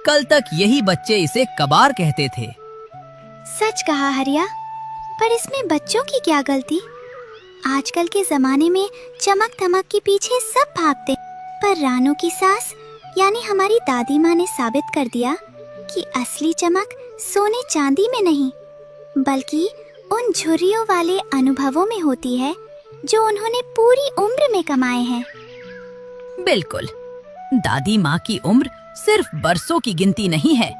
कल तक यही बच्चे इसे कबार कहते थे। सच कहा हरिया, पर इसमें बच्चों की क्या गलती? आजकल के जमाने में चमक धमक के पीछे सब भागते, पर रानू की सास यानी हमारी दादी माँ ने साबित कर दिया कि असली चमक सोने चांदी में नहीं, बल्कि उन झुर्रियों वाले अनुभवों में होती है जो उन्होंने पूरी उम्र में कमाए हैं। बिल्कुल, दादी माँ की उम्र सिर्फ बरसों की गिनती नहीं है,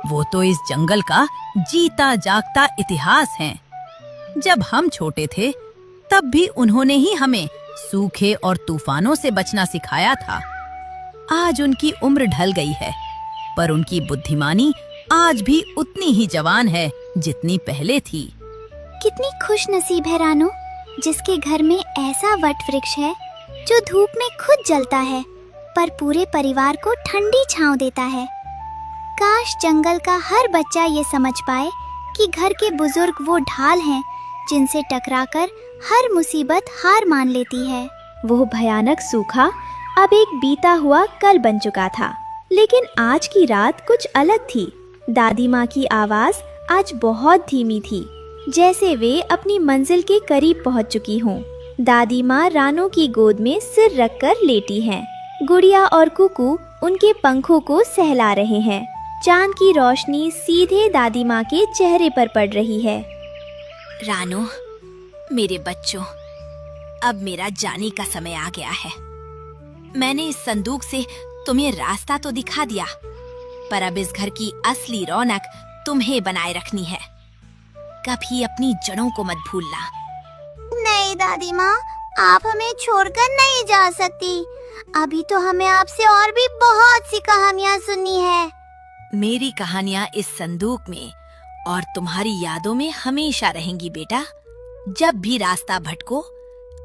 वो तो इस जंगल का जीता जागता इतिहास है। जब हम छोटे थे तब भी उन्होंने ही हमें सूखे और तूफानों से बचना सिखाया था। आज उनकी उम्र ढल गई है, पर उनकी बुद्धिमानी आज भी उतनी ही जवान है जितनी पहले थी। कितनी खुश नसीब है रानू, जिसके घर में ऐसा वट वृक्ष है जो धूप में खुद जलता है पर पूरे परिवार को ठंडी छांव देता है। काश जंगल का हर बच्चा ये समझ पाए कि घर के बुजुर्ग वो ढाल हैं जिनसे टकराकर हर मुसीबत हार मान लेती है। वो भयानक सूखा अब एक बीता हुआ कल बन चुका था, लेकिन आज की रात कुछ अलग थी। दादी माँ की आवाज आज बहुत धीमी थी, जैसे वे अपनी मंजिल के करीब पहुँच चुकी हों। दादी माँ रानू की गोद में सिर रखकर लेटी हैं। गुड़िया और कुकू उनके पंखों को सहला रहे हैं। चांद की रोशनी सीधे दादी माँ के चेहरे पर पड़ रही है। रानू, मेरे बच्चों, अब मेरा जाने का समय आ गया है। मैंने इस संदूक से तुम्हें रास्ता तो दिखा दिया, पर अब इस घर की असली रौनक तुम्हें बनाए रखनी है। कभी अपनी जड़ों को मत भूलना। नहीं दादी माँ, आप हमें छोड़कर नहीं जा सकती। अभी तो हमें आपसे और भी बहुत सी कहानियाँ सुननी है। मेरी कहानियाँ इस संदूक में और तुम्हारी यादों में हमेशा रहेंगी बेटा। जब भी रास्ता भटको,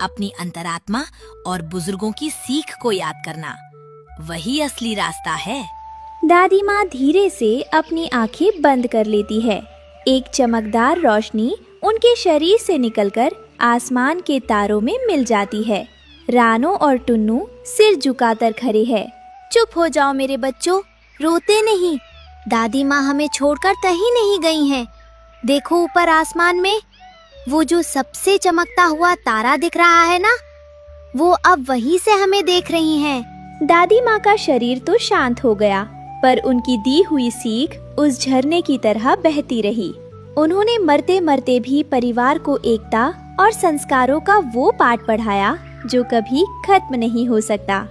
अपनी अंतरात्मा और बुजुर्गों की सीख को याद करना, वही असली रास्ता है। दादी माँ धीरे से अपनी आंखें बंद कर लेती है। एक चमकदार रोशनी उनके शरीर से निकलकर आसमान के तारों में मिल जाती है। रानू और टुन्नू सिर झुकाकर खड़े हैं। चुप हो जाओ मेरे बच्चों, रोते नहीं। दादी माँ हमें छोड़कर कहीं नहीं गई हैं। देखो ऊपर आसमान में वो जो सबसे चमकता हुआ तारा दिख रहा है ना, वो अब वहीं से हमें देख रही हैं। दादी माँ का शरीर तो शांत हो गया, पर उनकी दी हुई सीख उस झरने की तरह बहती रही। उन्होंने मरते मरते भी परिवार को एकता और संस्कारों का वो पाठ पढ़ाया जो कभी खत्म नहीं हो सकता।